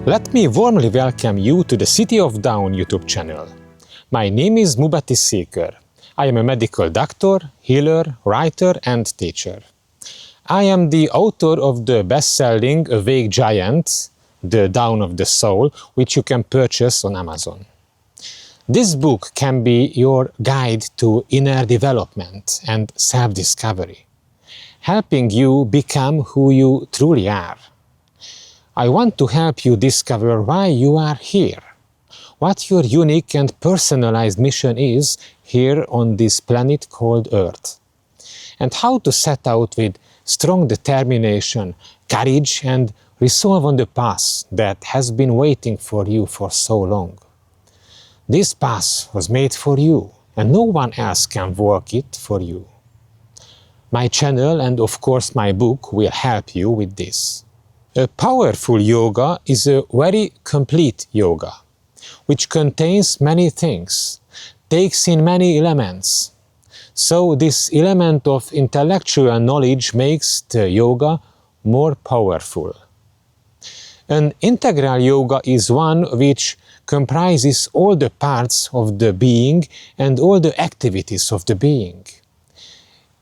Let me warmly welcome you to the City of Down YouTube channel. My name is Mubati Seeker. I am a medical doctor, healer, writer and teacher. I am the author of the best-selling Awake Giant, The Dawn of the Soul, which you can purchase on Amazon. This book can be your guide to inner development and self-discovery, helping you become who you truly are. I want to help you discover why you are here, what your unique and personalized mission is here on this planet called Earth, and how to set out with strong determination, courage and resolve on the path that has been waiting for you for so long. This path was made for you, and no one else can walk it for you. My channel and of course my book will help you with this. A powerful yoga is a very complete yoga, which contains many things, takes in many elements. So this element of intellectual knowledge makes the yoga more powerful. An integral yoga is one which comprises all the parts of the being and all the activities of the being.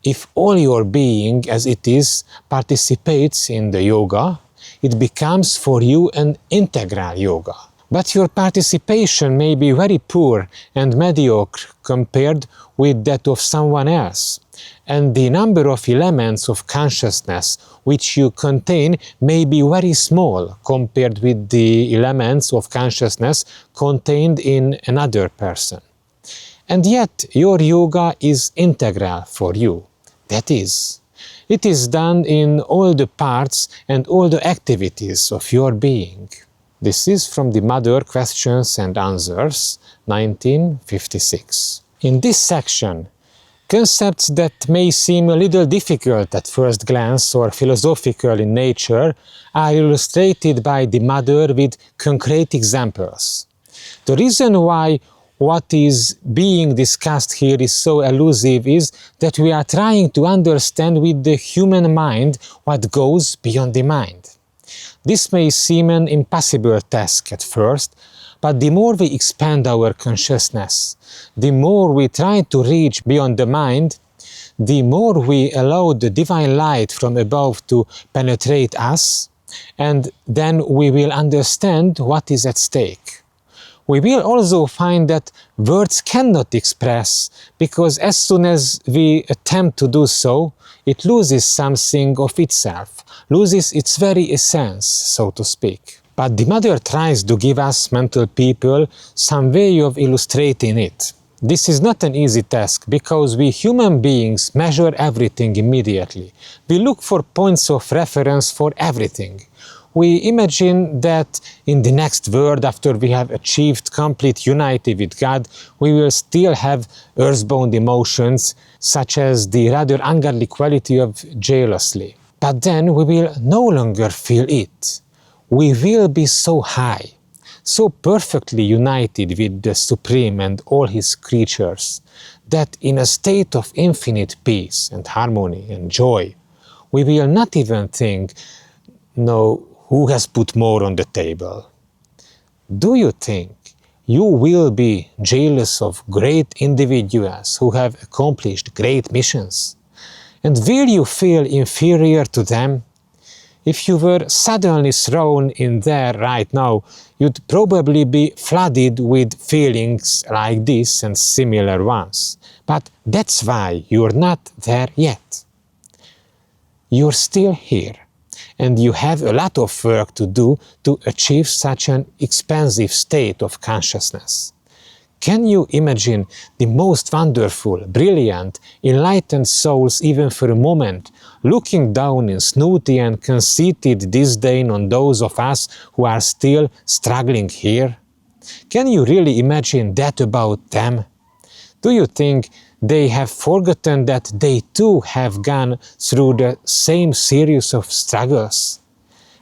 If all your being as it is participates in the yoga, it becomes for you an integral yoga. But your participation may be very poor and mediocre compared with that of someone else, and the number of elements of consciousness which you contain may be very small compared with the elements of consciousness contained in another person. And yet your yoga is integral for you. That is, it is done in all the parts and all the activities of your being. This is from the Mother Questions and Answers, 1956. In this section, concepts that may seem a little difficult at first glance or philosophical in nature are illustrated by the Mother with concrete examples. The reason why what is being discussed here is so elusive is that we are trying to understand with the human mind what goes beyond the mind. This may seem an impossible task at first, but the more we expand our consciousness, the more we try to reach beyond the mind, the more we allow the divine light from above to penetrate us, and then we will understand what is at stake. We will also find that words cannot express, because as soon as we attempt to do so, it loses something of itself, loses its very essence, so to speak. But the Mother tries to give us mental people some way of illustrating it. This is not an easy task, because we human beings measure everything immediately. We look for points of reference for everything. We imagine that in the next world, after we have achieved complete unity with God, we will still have earthbound emotions, such as the rather ungodly quality of jealousy. But then we will no longer feel it. We will be so high, so perfectly united with the Supreme and all His creatures, that in a state of infinite peace and harmony and joy, we will not even think, no, who has put more on the table? Do you think you will be jealous of great individuals who have accomplished great missions? And will you feel inferior to them? If you were suddenly thrown in there right now, you'd probably be flooded with feelings like this and similar ones. But that's why you're not there yet. You're still here. And you have a lot of work to do to achieve such an expansive state of consciousness. Can you imagine the most wonderful, brilliant, enlightened souls even for a moment, looking down in snooty and conceited disdain on those of us who are still struggling here? Can you really imagine that about them? Do you think they have forgotten that they too have gone through the same series of struggles?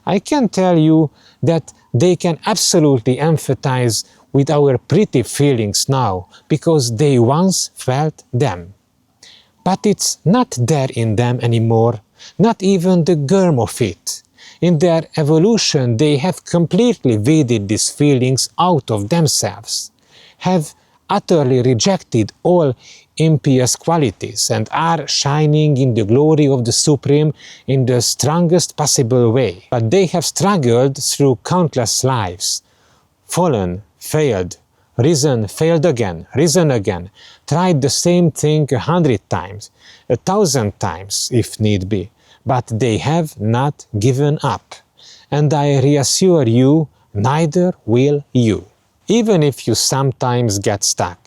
I can tell you that they can absolutely empathize with our pretty feelings now, because they once felt them. But it's not there in them anymore, not even the germ of it. In their evolution, they have completely weeded these feelings out of themselves, have utterly rejected all impious qualities, and are shining in the glory of the Supreme in the strongest possible way. But they have struggled through countless lives, fallen, failed, risen, failed again, risen again, tried the same thing 100 times, 1,000 times if need be, but they have not given up. And I reassure you, neither will you. Even if you sometimes get stuck,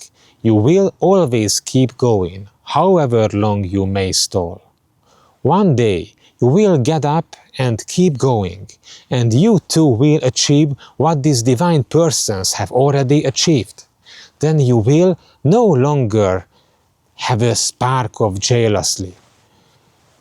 you will always keep going, however long you may stall. One day you will get up and keep going, and you too will achieve what these divine persons have already achieved. Then you will no longer have a spark of jealousy.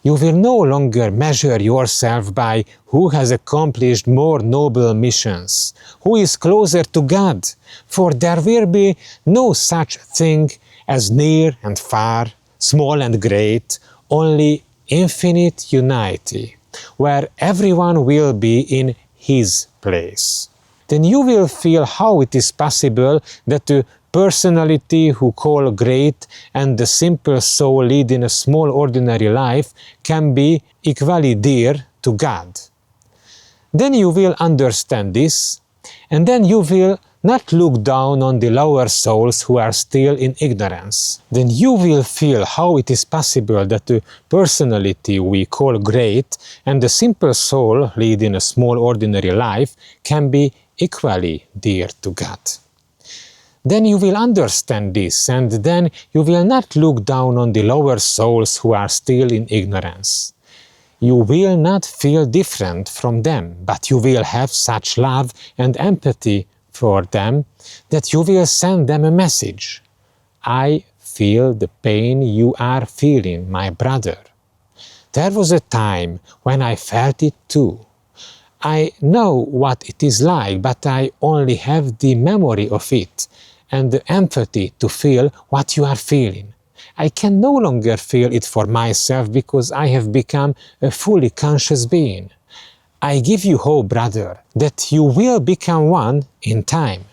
You will no longer measure yourself by who has accomplished more noble missions, who is closer to God, for there will be no such thing as near and far, small and great, only infinite unity, where everyone will be in his place. Then you will feel how it is possible that the personality who call great and the simple soul leading a small ordinary life can be equally dear to God. Then you will understand this, and then you will not look down on the lower souls who are still in ignorance. Then you will feel how it is possible that the personality we call great and the simple soul leading a small ordinary life can be equally dear to God. Then you will understand this, and then you will not look down on the lower souls who are still in ignorance. You will not feel different from them, but you will have such love and empathy for them that you will send them a message. I feel the pain you are feeling, my brother. There was a time when I felt it too. I know what it is like, but I only have the memory of it and the empathy to feel what you are feeling. I can no longer feel it for myself because I have become a fully conscious being. I give you hope, brother, that you will become one in time.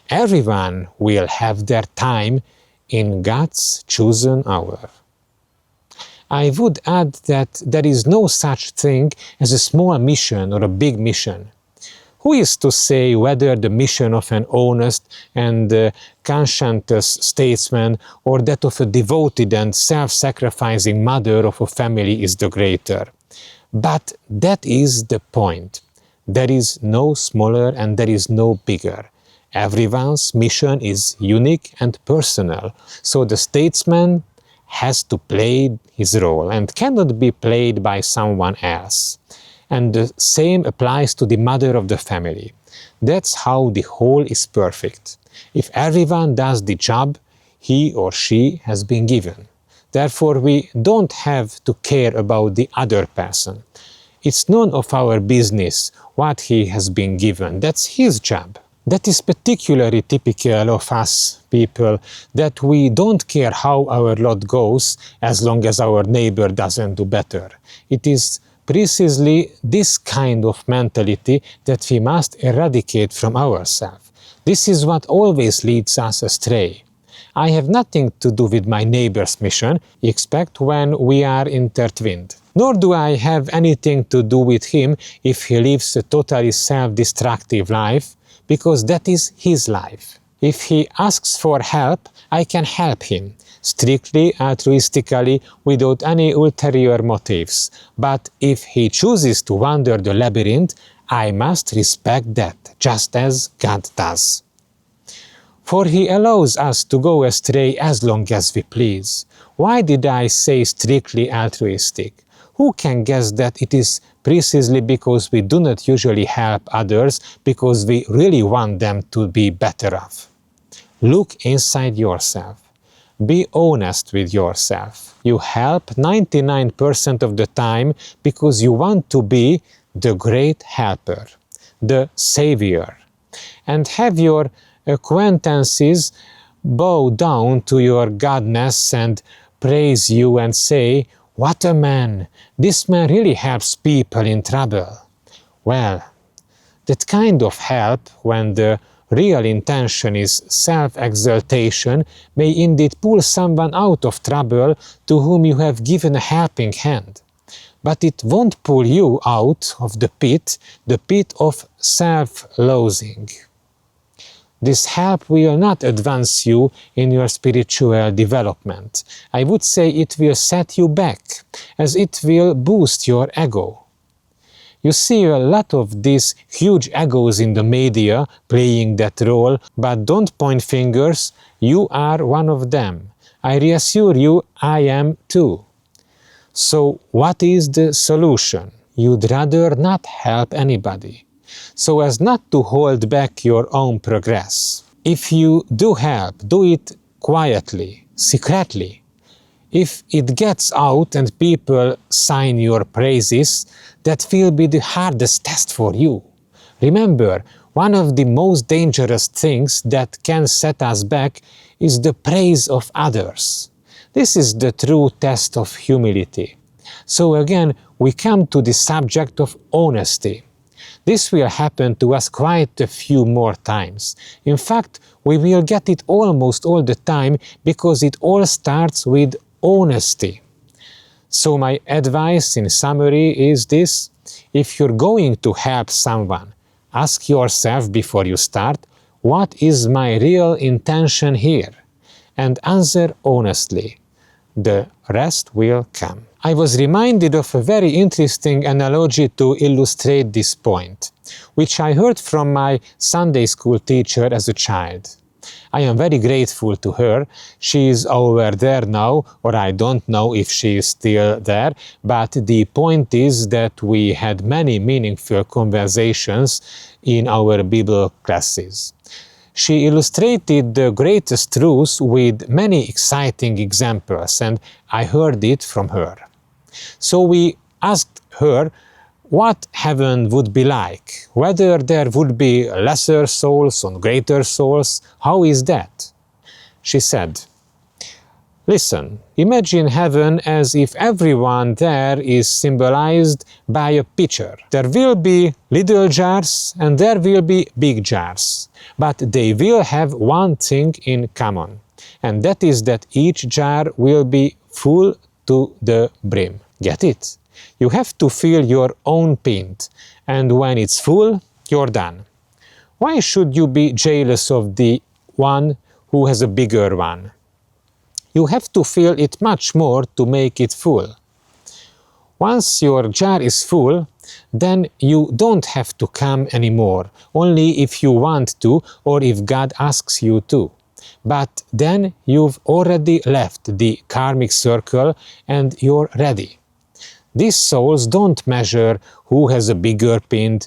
Everyone will have their time in God's chosen hour. I would add that there is no such thing as a small mission or a big mission. Who is to say whether the mission of an honest and conscientious statesman or that of a devoted and self-sacrificing mother of a family is the greater? But that is the point. There is no smaller and there is no bigger. Everyone's mission is unique and personal, so the statesman has to play his role and cannot be played by someone else. And the same applies to the mother of the family. That's how the whole is perfect. If everyone does the job he or she has been given. Therefore, we don't have to care about the other person. It's none of our business what he has been given. That's his job. That is particularly typical of us people, that we don't care how our lot goes as long as our neighbor doesn't do better. It is precisely this kind of mentality that we must eradicate from ourselves. This is what always leads us astray. I have nothing to do with my neighbor's mission, except when we are intertwined. Nor do I have anything to do with him if he lives a totally self-destructive life, because that is his life. If he asks for help, I can help him, strictly altruistically, without any ulterior motives. But if he chooses to wander the labyrinth, I must respect that, just as God does. For he allows us to go astray as long as we please. Why did I say strictly altruistic? Who can guess that it is precisely because we do not usually help others because we really want them to be better off? Look inside yourself. Be honest with yourself. You help 99% of the time because you want to be the great helper, the savior, and have your acquaintances bow down to your godness and praise you and say, "What a man! This man really helps people in trouble." Well, that kind of help, when the real intention is self-exaltation, may indeed pull someone out of trouble to whom you have given a helping hand. But it won't pull you out of the pit of self-loathing. This help will not advance you in your spiritual development. I would say it will set you back, as it will boost your ego. You see a lot of these huge egos in the media playing that role, but don't point fingers, you are one of them. I reassure you, I am too. So what is the solution? You'd rather not help anybody, so as not to hold back your own progress. If you do help, do it quietly, secretly. If it gets out and people sign your praises, that will be the hardest test for you. Remember, one of the most dangerous things that can set us back is the praise of others. This is the true test of humility. So again, we come to the subject of honesty. This will happen to us quite a few more times. In fact, we will get it almost all the time because it all starts with honesty. So my advice in summary is this: if you're going to help someone, ask yourself before you start, what is my real intention here? And answer honestly. The rest will come. I was reminded of a very interesting analogy to illustrate this point, which I heard from my Sunday school teacher as a child. I am very grateful to her. She is over there now, or I don't know if she is still there, but the point is that we had many meaningful conversations in our Bible classes. She illustrated the greatest truths with many exciting examples, and I heard it from her. So we asked her what heaven would be like, whether there would be lesser souls or greater souls. How is that? She said, listen, imagine heaven as if everyone there is symbolized by a pitcher. There will be little jars and there will be big jars, but they will have one thing in common, and that is that each jar will be full to the brim. Get it? You have to fill your own pint, and when it's full, you're done. Why should you be jealous of the one who has a bigger one? You have to fill it much more to make it full. Once your jar is full, then you don't have to come anymore, only if you want to or if God asks you to. But then you've already left the karmic circle and you're ready. These souls don't measure who has a bigger pint,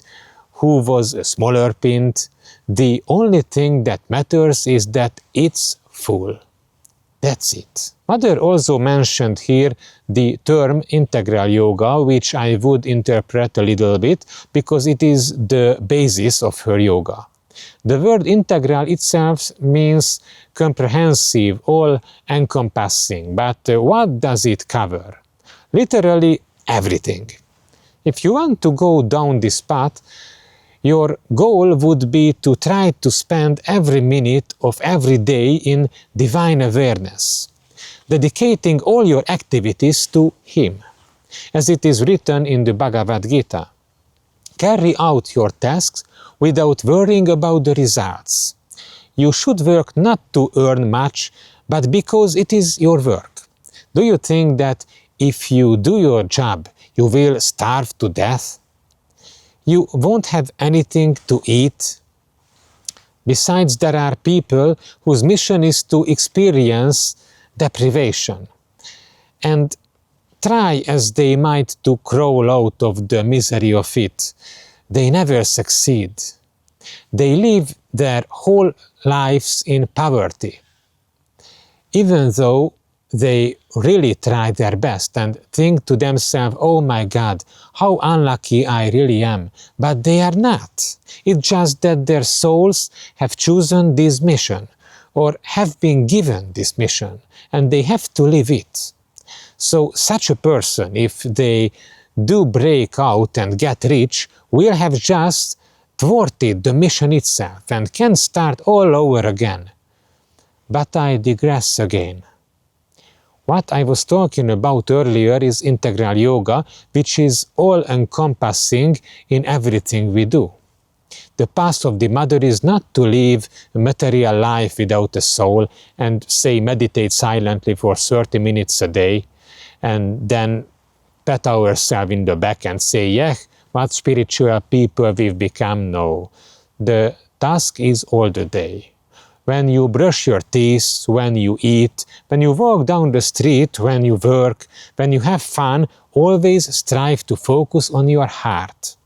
who was a smaller pint. The only thing that matters is that it's full. That's it. Mother also mentioned here the term integral yoga, which I would interpret a little bit because it is the basis of her yoga. The word integral itself means comprehensive, all-encompassing, but what does it cover? Literally everything. If you want to go down this path, your goal would be to try to spend every minute of every day in divine awareness, dedicating all your activities to Him. As it is written in the Bhagavad Gita, carry out your tasks without worrying about the results. You should work not to earn much, but because it is your work. Do you think that if you do your job, you will starve to death? You won't have anything to eat. Besides, there are people whose mission is to experience deprivation. And try as they might to crawl out of the misery of it, they never succeed. They live their whole lives in poverty, even though they really try their best and think to themselves, oh my God, how unlucky I really am. But they are not. It's just that their souls have chosen this mission or have been given this mission and they have to live it. So such a person, if they do break out and get rich will have just thwarted the mission itself and can start all over again. But I digress again. What I was talking about earlier is integral yoga, which is all-encompassing in everything we do. The path of the mother is not to live a material life without a soul and say meditate silently for 30 minutes a day and then pat ourselves in the back and say, yeah, what spiritual people we've become. No. The task is all the day. When you brush your teeth, when you eat, when you walk down the street, when you work, when you have fun, always strive to focus on your heart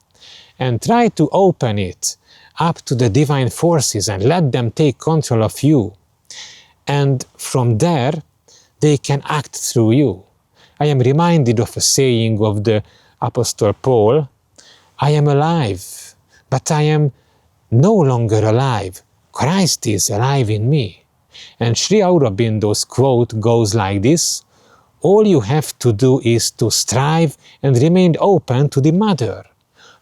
and try to open it up to the divine forces and let them take control of you. And from there, they can act through you. I am reminded of a saying of the Apostle Paul, I am alive, but I am no longer alive. Christ is alive in me. And Sri Aurobindo's quote goes like this, all you have to do is to strive and remain open to the Mother.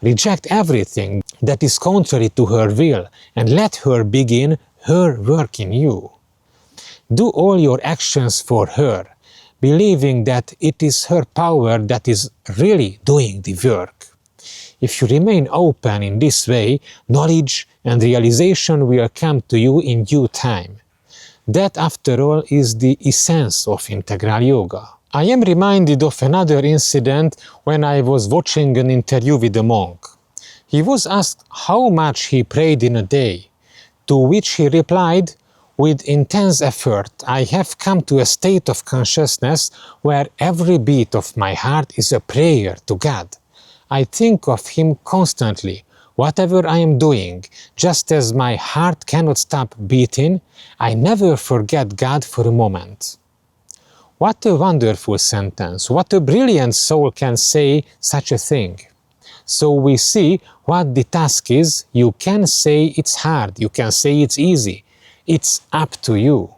Reject everything that is contrary to her will and let her begin her work in you. Do all your actions for her, believing that it is her power that is really doing the work. If you remain open in this way, knowledge and realization will come to you in due time. That, after all, is the essence of integral yoga. I am reminded of another incident when I was watching an interview with a monk. He was asked how much he prayed in a day, to which he replied, with intense effort, I have come to a state of consciousness where every beat of my heart is a prayer to God. I think of Him constantly, whatever I am doing, just as my heart cannot stop beating, I never forget God for a moment. What a wonderful sentence, what a brilliant soul can say such a thing. So we see what the task is. You can say it's hard, you can say it's easy, it's up to you.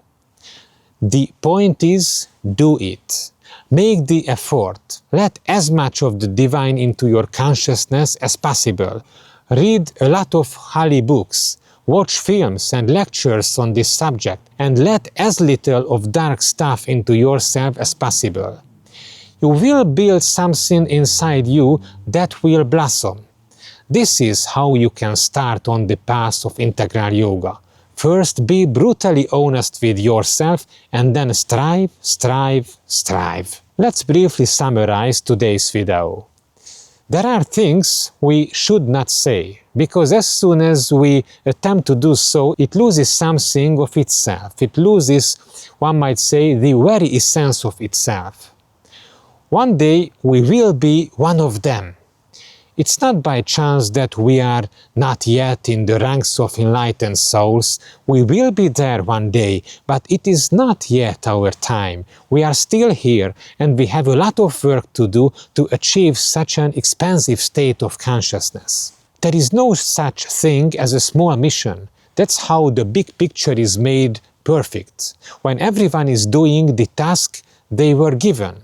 The point is, do it. Make the effort. Let as much of the divine into your consciousness as possible. Read a lot of holy books, watch films and lectures on this subject, and let as little of dark stuff into yourself as possible. You will build something inside you that will blossom. This is how you can start on the path of integral yoga. First, be brutally honest with yourself and then strive, strive, strive. Let's briefly summarize today's video. There are things we should not say, because as soon as we attempt to do so, it loses something of itself. It loses, one might say, the very essence of itself. One day we will be one of them. It's not by chance that we are not yet in the ranks of enlightened souls. We will be there one day, but it is not yet our time. We are still here, and we have a lot of work to do to achieve such an expansive state of consciousness. There is no such thing as a small mission. That's how the big picture is made perfect, when everyone is doing the task they were given.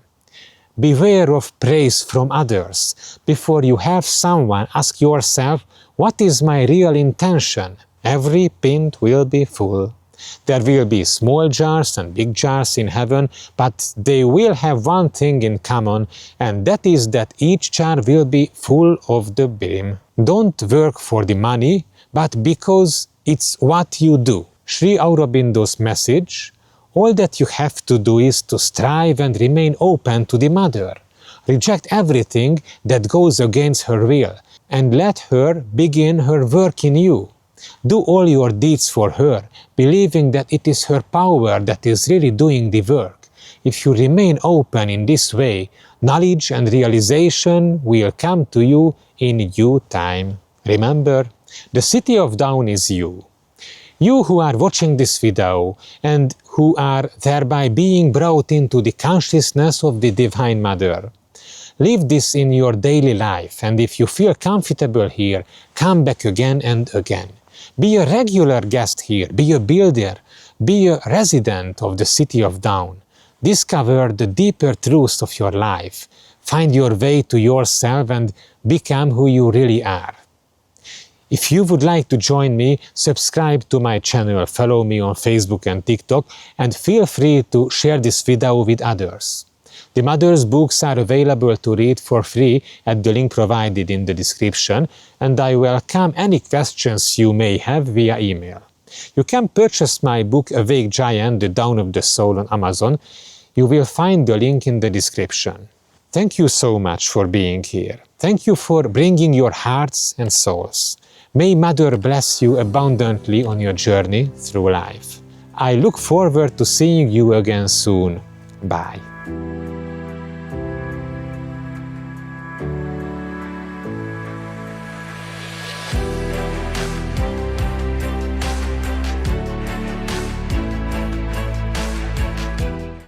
Beware of praise from others. Before you have someone, ask yourself, what is my real intention? Every pint will be full. There will be small jars and big jars in heaven, but they will have one thing in common, and that is that each jar will be full of the brim. Don't work for the money, but because it's what you do. Sri Aurobindo's message, all that you have to do is to strive and remain open to the Mother. Reject everything that goes against her will, and let her begin her work in you. Do all your deeds for her, believing that it is her power that is really doing the work. If you remain open in this way, knowledge and realization will come to you in due time. Remember, the city of Dawn is you. You who are watching this video and who are thereby being brought into the consciousness of the Divine Mother. Live this in your daily life, and if you feel comfortable here, come back again and again. Be a regular guest here, be a builder, be a resident of the city of Dawn. Discover the deeper truths of your life. Find your way to yourself and become who you really are. If you would like to join me, subscribe to my channel, follow me on Facebook and TikTok, and feel free to share this video with others. The mother's books are available to read for free at the link provided in the description, and I welcome any questions you may have via email. You can purchase my book Awake Giant, The Dawn of the Soul on Amazon. You will find the link in the description. Thank you so much for being here. Thank you for bringing your hearts and souls. May Mother bless you abundantly on your journey through life. I look forward to seeing you again soon. Bye.